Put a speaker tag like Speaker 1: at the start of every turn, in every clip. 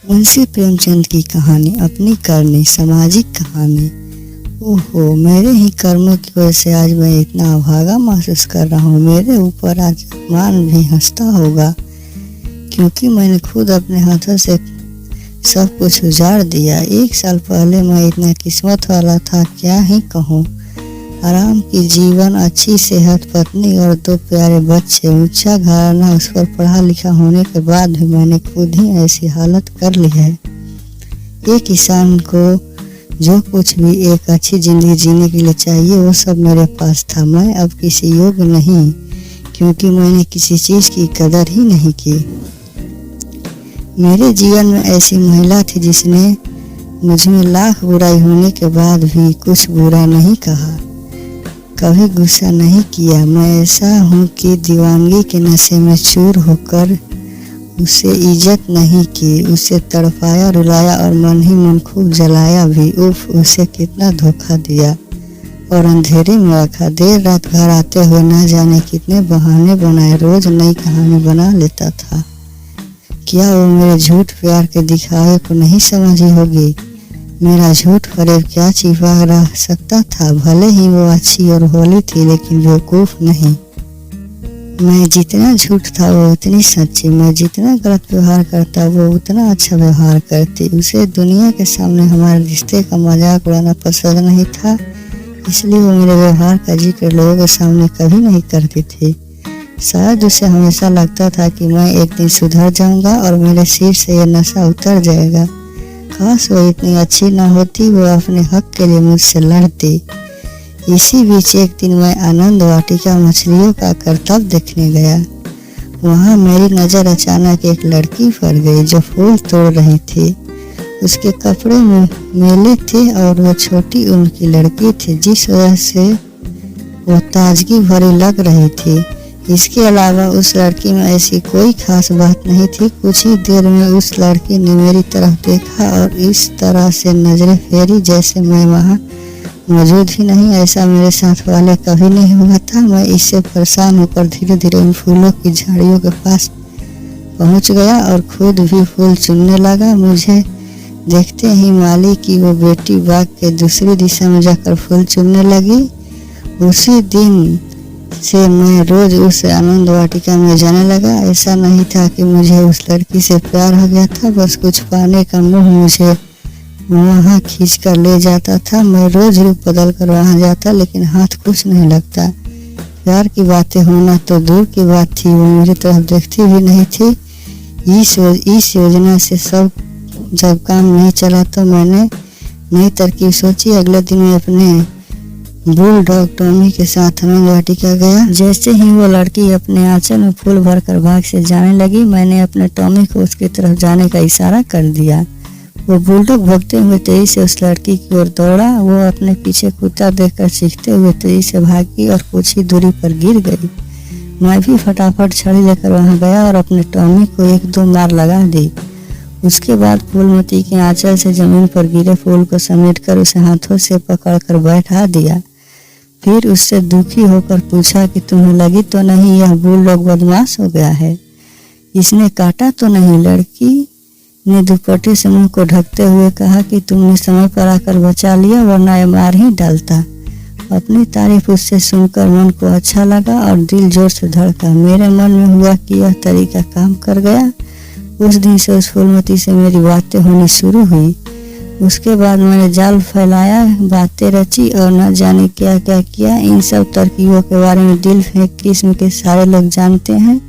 Speaker 1: मुंशी प्रेमचंद की कहानी अपनी करनी सामाजिक कहानी। ओहो, मेरे ही कर्मों की वजह से आज मैं इतना अभागा महसूस कर रहा हूँ। मेरे ऊपर आज मान भी हंसता होगा क्योंकि मैंने खुद अपने हाथों से सब कुछ उजाड़ दिया। 1 साल पहले मैं इतना किस्मत वाला था, क्या ही कहूँ। आराम की जीवन, अच्छी सेहत, पत्नी और 2 प्यारे बच्चे, ऊंचा घराना, उस पर पढ़ा लिखा होने के बाद भी मैंने खुद ही ऐसी हालत कर ली है। एक किसान को जो कुछ भी एक अच्छी जिंदगी जीने के लिए चाहिए वो सब मेरे पास था। मैं अब किसी योग्य नहीं क्योंकि मैंने किसी चीज की कदर ही नहीं की। मेरे जीवन में ऐसी महिला थी जिसने मुझमें लाख बुराई होने के बाद भी कुछ बुरा नहीं कहा, कभी गुस्सा नहीं किया। मैं ऐसा हूँ कि दीवानगी के नशे में चूर होकर उसे इज्जत नहीं की, उसे तड़पाया, रुलाया और मन ही मन खूब जलाया भी। उफ, उसे कितना धोखा दिया और अंधेरे में रखा। देर रात घर आते हुए न जाने कितने बहाने बनाए, रोज नई कहानी बना लेता था। क्या वो मेरे झूठ प्यार के दिखावे को नहीं समझी होगी? मेरा झूठ फरेब क्या छिपा रह सकता था? भले ही वो अच्छी और भोली थी लेकिन बेवकूफ नहीं। मैं जितना झूठ था वो उतनी सच्ची, मैं जितना गलत व्यवहार करता वो उतना अच्छा व्यवहार करती। उसे दुनिया के सामने हमारे रिश्ते का मजाक उड़ाना पसंद नहीं था, इसलिए वो मेरे व्यवहार का जिक्र लोगों के सामने कभी नहीं करती थी। शायद उसे हमेशा लगता था कि मैं एक दिन सुधर जाऊंगा और मेरे सिर से ये नशा उतर जाएगा। काश वो इतनी अच्छी न होती, वो अपने हक के लिए मुझसे लड़ती। इसी बीच एक दिन मैं आनंद वाटिका मछलियों का करतब देखने गया। वहाँ मेरी नज़र अचानक एक लड़की पर गई जो फूल तोड़ रही थी। उसके कपड़े में मैले थे और वो छोटी उम्र की लड़की थी, जिस वजह से वो ताजगी भरी लग रही थी। इसके अलावा उस लड़की में ऐसी कोई खास बात नहीं थी। कुछ ही देर में उस लड़की ने मेरी तरफ देखा और इस तरह से नजरें फेरी जैसे मैं वहाँ मौजूद ही नहीं। ऐसा मेरे साथ वाले कभी नहीं हुआ था। मैं इससे परेशान होकर धीरे धीरे उन फूलों की झाड़ियों के पास पहुँच गया और खुद भी फूल चुनने लगा। मुझे देखते ही माली की वो बेटी बाग के दूसरी दिशा में जाकर फूल चुनने लगी। उसी दिन से मैं रोज उस आनंद वाटिका में जाने लगा। ऐसा नहीं था कि मुझे उस लड़की से प्यार हो गया था, बस कुछ पाने का मोह मुझे वहाँ खींच कर ले जाता था। मैं रोज रूप बदल कर वहाँ जाता लेकिन हाथ कुछ नहीं लगता। प्यार की बातें होना तो दूर की बात थी, वो मेरी तरफ देखती भी नहीं थी। इस योजना से सब जब काम नहीं चला तो मैंने नई तरकीब सोची। अगले दिन मैं अपने बुलडॉग टॉमी के साथ आनंद वाटिका गया। जैसे ही वो लड़की अपने आंचल में फूल भरकर भाग से जाने लगी, मैंने अपने टॉमी को उसकी तरफ जाने का इशारा कर दिया। वो बुलडॉग भगते हुए तेजी से उस लड़की की ओर दौड़ा। वो अपने पीछे कुत्ता देखकर चीखते हुए तेजी से भागी और कुछ ही दूरी पर गिर गई। मैं भी फटाफट छड़ी लेकर वहां गया और अपने टॉमी को 1-2 मार लगा दी। उसके बाद फूलमती के आंचल से जमीन पर गिरे फूल को समेटकर उसे हाथों से पकड़कर बैठा दिया। फिर उससे दुखी होकर पूछा कि तुम्हें लगी तो नहीं यह बुलडॉग बदमाश हो गया है? इसने काटा तो नहीं? लड़की ने दुपट्टे से मुंह को ढकते हुए कहा कि तुमने समय पर आकर बचा लिया, वरना ये मार ही डालता। अपनी तारीफ उससे सुनकर मन को अच्छा लगा और दिल जोर से धड़का। मेरे मन में हुआ कि यह तरीका काम कर गया। उस दिन से उस फूलमती से मेरी बातें होनी शुरू हुई। उसके बाद मैंने जाल फैलाया, बातें रची और न जाने क्या क्या किया। इन सब तरकीबों के बारे में दिल फेंक किस्म के सारे लोग जानते हैं।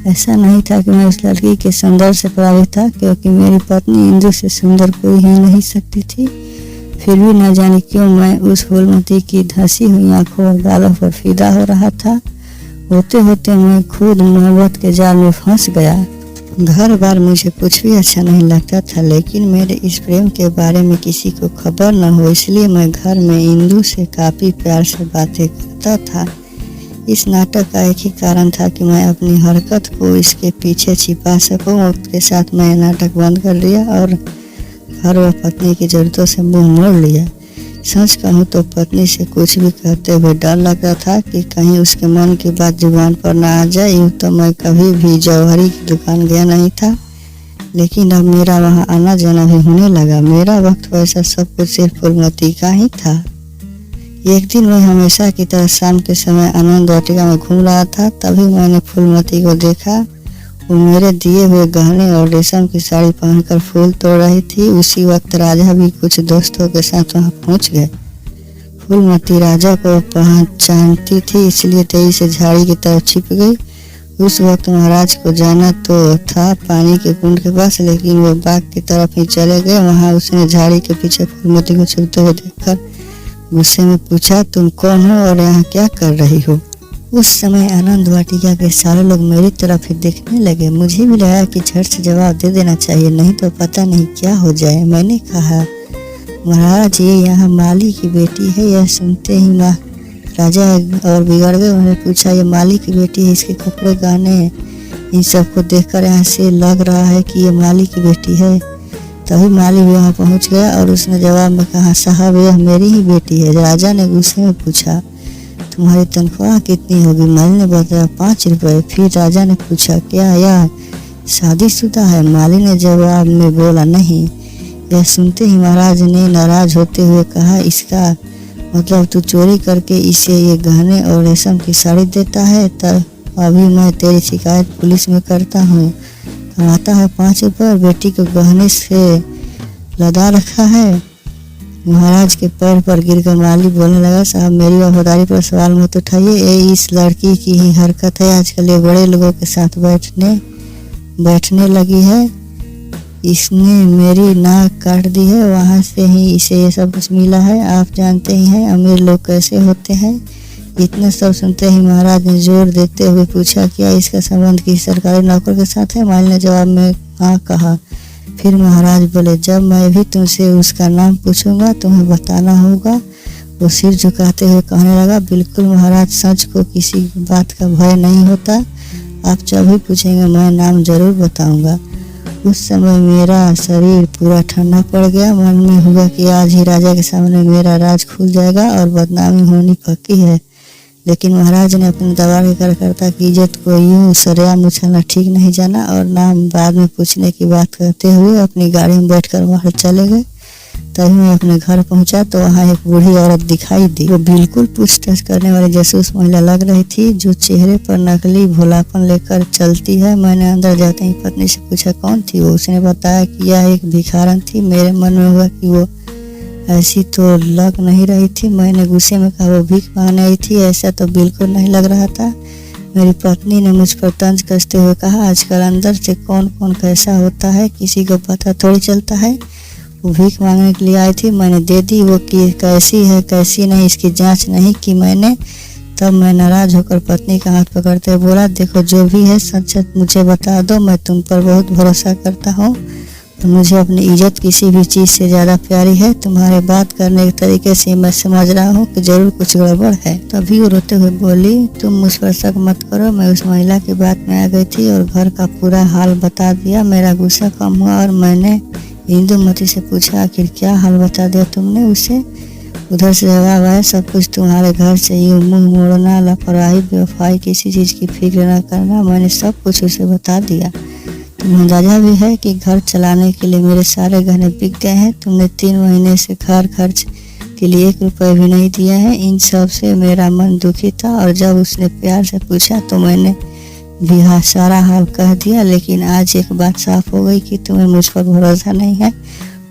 Speaker 1: ऐसा नहीं था कि मैं उस लड़की के सौंदर्य से प्रभावित था, क्योंकि मेरी पत्नी इंदु से सुंदर कोई ही नहीं सकती थी। फिर भी न जाने क्यों मैं उस फूलमती की धंसी हुई आंखों और गालों पर फिदा हो रहा था। होते होते मैं खुद मोहब्बत के जाल में फंस गया। घर बार मुझे कुछ भी अच्छा नहीं लगता था, लेकिन मेरे इस प्रेम के बारे में किसी को खबर न हो, इसलिए मैं घर में इंदु से काफी प्यार से बातें करता था। इस नाटक का एक ही कारण था कि मैं अपनी हरकत को इसके पीछे छिपा सकूं। वक्त के साथ मैं नाटक बंद कर लिया और घर व पत्नी की जरूरतों से मुंह मोड़ लिया। सच कहूँ तो पत्नी से कुछ भी कहते हुए डर लगता था कि कहीं उसके मन की बात जुबान पर ना आ जाए। यूँ तो मैं कभी भी जौहरी की दुकान गया नहीं था, लेकिन अब मेरा वहाँ आना जाना भी होने लगा। मेरा वक्त वैसा सब कुछ सिर्फ फूलमती का ही था। एक दिन मैं हमेशा की तरह शाम के समय आनंद वाटिका में घूम रहा था, तभी मैंने फूलमती को देखा। वो मेरे दिए हुए गहने और रेशम की साड़ी पहनकर फूल तोड़ रही थी। उसी वक्त राजा भी कुछ दोस्तों के साथ वहाँ पहुँच गए। फूलमती राजा को पहचानती थी, इसलिए तेजी से झाड़ी की तरफ छिप गई। उस वक्त महाराज को जाना तो था पानी के कुंड के पास, लेकिन वो बाग की तरफ ही चले गए। वहाँ उसने झाड़ी के पीछे फूलमती को छुपते हुए देखकर गुस्से में पूछा, तुम कौन हो और यहाँ क्या कर रही हो? उस समय आनंद वाटिका के सारे लोग मेरी तरफ ही देखने लगे। मुझे भी लगा कि झट से जवाब दे देना चाहिए, नहीं तो पता नहीं क्या हो जाए। मैंने कहा, महाराज ये यहाँ माली की बेटी है। यह सुनते ही राजा और बिगड़ गए। उन्होंने पूछा, ये माली की बेटी है, इसके कपड़े गहने इन सबको देखकर यहाँ से लग रहा है कि ये माली की बेटी है। तभी माली भी वहाँ पहुँच गया और उसने जवाब में कहा, साहब यह मेरी ही बेटी है। राजा ने गुस्से में पूछा, तुम्हारी तनख्वाह कितनी होगी? माली ने बताया 5 रुपये। फिर राजा ने पूछा, क्या यह शादीशुदा है? माली ने जवाब में बोला, नहीं। यह सुनते ही महाराज ने नाराज होते हुए कहा, इसका मतलब तू चोरी करके इसे ये गहने और रेशम की साड़ी देता है? तब अभी मैं तेरी शिकायत पुलिस में करता हूँ। कमाता है 5 रुपये और बेटी को गहने से लदा रखा है। महाराज के पैर पर गिरकर माली बोलने लगा, साहब मेरी वफादारी पर सवाल मत उठाइए। ये इस लड़की की ही हरकत है। आजकल ये बड़े लोगों के साथ बैठने लगी है। इसने मेरी नाक काट दी है, वहाँ से ही इसे ये सब कुछ मिला है। आप जानते ही हैं अमीर लोग कैसे होते हैं। इतना सब सुनते ही महाराज ने जोर देते हुए पूछा, क्या इसका संबंध किसी सरकारी नौकर के साथ है? माली ने जवाब में हाँ कहा। फिर महाराज बोले, जब मैं भी तुमसे उसका नाम पूछूंगा तुम्हें बताना होगा। वो सिर झुकाते हुए कहने लगा, बिल्कुल महाराज, सच को किसी बात का भय नहीं होता। आप जब भी पूछेंगे मैं नाम जरूर बताऊंगा। उस समय मेरा शरीर पूरा ठंडा पड़ गया। मन में हुआ कि आज ही राजा के सामने मेरा राज खुल जाएगा और बदनामी होनी पक्की है। लेकिन महाराज ने अपने दरबार के कार्यकर्ता की इज्जत को यूं सरेआम उछलना ठीक नहीं जाना और नाम बाद में पूछने की बात करते हुए अपनी गाड़ी में बैठकर वहाँ चले गए। तभी मैं अपने घर पहुंचा तो वहाँ एक बूढ़ी औरत दिखाई दी। वो बिल्कुल पूछताछ करने वाली जासूस महिला लग रही थी, जो चेहरे पर नकली भोलापन लेकर चलती है। मैंने अंदर जाते ही पत्नी से पूछा, कौन थी वो? उसने बताया कि यह एक भिखारन थी। मेरे मन में हुआ कि वो ऐसी तो लग नहीं रही थी। मैंने गुस्से में कहा, वो भीख मांगने आई थी? ऐसा तो बिल्कुल नहीं लग रहा था। मेरी पत्नी ने मुझ पर तंज कसते हुए कहा, आजकल अंदर से कौन कौन कैसा होता है किसी को पता थोड़ी चलता है। वो भीख मांगने के लिए आई थी, मैंने दे दी। वो कि कैसी है कैसी नहीं इसकी जांच नहीं की मैंने। तब मैं नाराज होकर पत्नी का हाथ पकड़ते हुए बोला, देखो जो भी है सच सच मुझे बता दो। मैं तुम पर बहुत भरोसा करता हूँ और मुझे अपनी इज्जत किसी भी चीज़ से ज़्यादा प्यारी है। तुम्हारे बात करने के तरीके से मैं समझ रहा हूँ कि जरूर कुछ गड़बड़ है। तभी वो रोते हुए बोली, तुम मुझ पर शक मत करो। मैं उस महिला की बात में आ गई थी और घर का पूरा हाल बता दिया। मेरा गुस्सा कम हुआ और मैंने इंदुमती से पूछा, आखिर क्या हाल बता दिया तुमने उसे? उधर से जवाब आया, सब कुछ तुम्हारे घर से यूँ मुंह मोड़ना, लापरवाही, बेवफाई, किसी चीज़ की फिक्र न करना, मैंने सब कुछ उसे बता दिया। तुम्हें अंदाजा भी है कि घर चलाने के लिए मेरे सारे गहने बिक गए हैं। तुमने 3 महीने से घर खर्च के लिए 1 रुपये भी नहीं दिया है। इन सब से मेरा मन दुखी था और जब उसने प्यार से पूछा तो मैंने भी सारा हाल कह दिया। लेकिन आज एक बात साफ हो गई कि तुम्हें मुझ पर भरोसा नहीं है,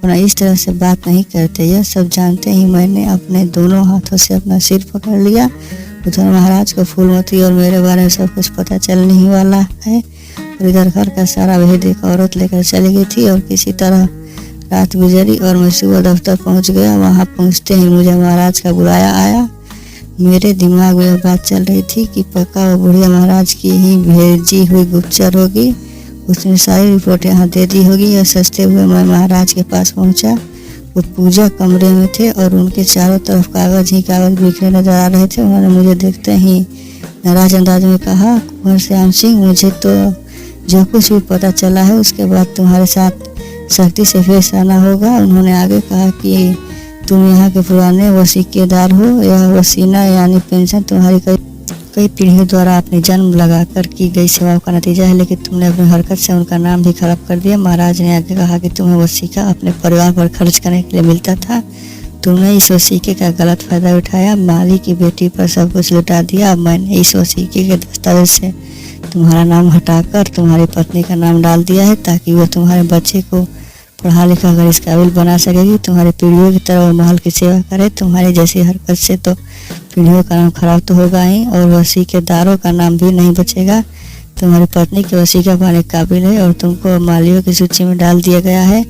Speaker 1: वरना इस तरह से बात नहीं करते। यह सब जानते ही मैंने अपने दोनों हाथों से अपना सिर पकड़ लिया। उधर महाराज को फूलमती और मेरे बारे में सब कुछ पता चलने ही वाला है और इधर घर का सारा भेद एक औरत लेकर चली गई थी। और किसी तरह रात गुजरी और मैं सुबह दफ्तर पहुंच गया। वहां पहुंचते ही मुझे महाराज का बुलाया आया। मेरे दिमाग में बात चल रही थी कि पक्का वो बुढ़िया महाराज की ही भेजी हुई गुप्तचर होगी। उसने सारी रिपोर्ट यहाँ दे दी होगी। यह सोचते हुए मैं महाराज के पास पहुंचा। वो पूजा कमरे में थे और उनके चारों तरफ कागज ही कागज बिखरे नजर आ रहे थे। उन्होंने मुझे देखते ही नाराज अंदाज में कहा, कुंवर श्याम सिंह, मुझे तो जो कुछ भी पता चला है उसके बाद तुम्हारे साथ सख्ती से पेश आना होगा। उन्होंने आगे कहा कि तुम यहाँ के पुराने वसीकेदार हो। यह वसीना यानी पेंशन तुम्हारी कई पीढ़ियों द्वारा अपने जन्म लगाकर की गई सेवाओं का नतीजा है, लेकिन तुमने अपनी हरकत से उनका नाम भी खराब कर दिया। महाराज ने आगे कहा कि तुम्हें वो सिक्का अपने परिवार पर खर्च करने के लिए मिलता था, तुमने इस सिक्के का गलत फायदा उठाया, माली की बेटी पर सब कुछ लुटा दिया। अब मैंने इस सिक्के के दस्तावेज से तुम्हारा नाम हटाकर तुम्हारी पत्नी का नाम डाल दिया है, ताकि वो तुम्हारे बच्चे को पढ़ा लिखा कर इस काबिल बना सकेगी, तुम्हारी पीढ़ियों की तरह वो महल की सेवा करे। तुम्हारी जैसी हरकत से तो पीढ़ियों का नाम खराब तो होगा ही, और वसी के दारों का नाम भी नहीं बचेगा। तुम्हारी पत्नी के वसी का पाने काबिल है और तुमको मालियों की सूची में डाल दिया गया है।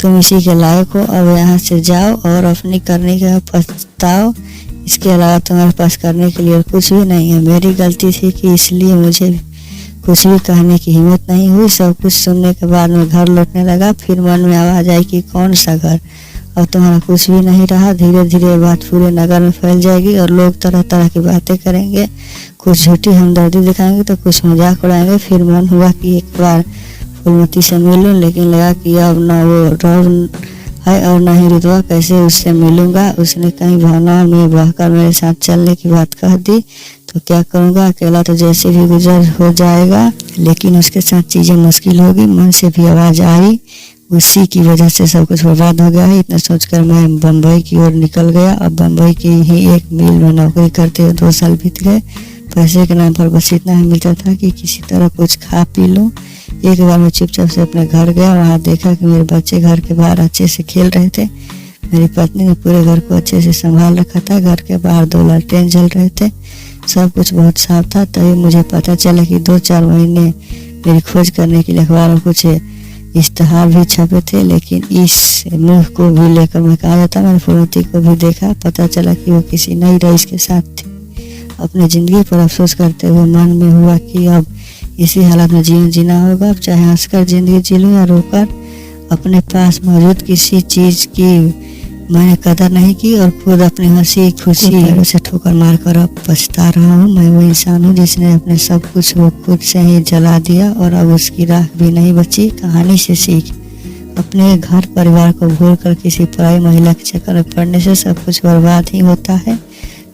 Speaker 1: तुम इसी के लायक हो। अब यहाँ से जाओ और अपनी करने का पछताओ। इसके अलावा तुम्हारे पास करने के लिए कुछ भी नहीं है। मेरी गलती थी कि इसलिए मुझे कुछ भी कहने की हिम्मत नहीं हुई। सब कुछ सुनने के बाद मैं घर लौटने लगा। फिर मन में आवाज आई कि कौन सा घर, अब तुम्हारा कुछ भी नहीं रहा। धीरे धीरे ये बात पूरे नगर में फैल जाएगी और लोग तरह तरह की बातें करेंगे, कुछ झूठी हमदर्दी दिखाएंगे तो कुछ मजाक उड़ाएंगे। फिर मन हुआ कि एक बार फूलमती से मिलूं, लेकिन लगा कि अब न वो रौब है और न ही रुतबा, कैसे उससे मिलूंगा। उसने कहीं भावनाओं में बहकर मेरे साथ चलने की बात कह दी, तो क्या करूंगा, अकेला तो जैसे भी गुजर हो जाएगा, लेकिन उसके साथ चीजें मुश्किल होगी। मन से भी आवाज आई, उसी की वजह से सब कुछ बर्बाद हो गया है। इतना सोचकर मैं बम्बई की ओर निकल गया। अब बम्बई की ही एक मिल में नौकरी करते हुए 2 साल बीत गए। पैसे के नाम पर बस इतना ही मिलता था कि किसी तरह कुछ खा पी लूं। एक बार मैं चुपचाप से अपने घर गया। वहां देखा कि मेरे बच्चे घर के बाहर अच्छे से खेल रहे थे। मेरी पत्नी ने पूरे घर को अच्छे से संभाल रखा था। घर के बाहर 2 लालटेन जल रहे थे। सब कुछ बहुत साफ था। तभी मुझे पता चला कि 2-4 महीने मेरी खोज करने के लिए अखबार में कुछ इश्तहार भी छपे थे, लेकिन इस मुंह को भी लेकर मैं कहा जाता। मैंने फूलमती को भी देखा। पता चला कि वो किसी नई रईस के साथ थी। अपनी जिंदगी पर अफसोस करते हुए मन में हुआ कि अब इसी हालत में जीवन जीना होगा। अब चाहे हंसकर जिंदगी जी लूं या रोकर। अपने पास मौजूद किसी चीज की मैंने कदर नहीं की और खुद अपनी हंसी खुशी से ठोकर मारकर अब पछता रहा हूँ। मैं वो इंसान हूँ जिसने अपने सब कुछ वो खुद से ही जला दिया और अब उसकी राख भी नहीं बची। कहानी से सीख, अपने घर परिवार को भूलकर किसी पराई महिला के चक्कर में पड़ने से सब कुछ बर्बाद ही होता है।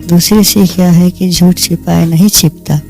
Speaker 1: दूसरी सीख यह है कि झूठ छिपाए नहीं छिपता।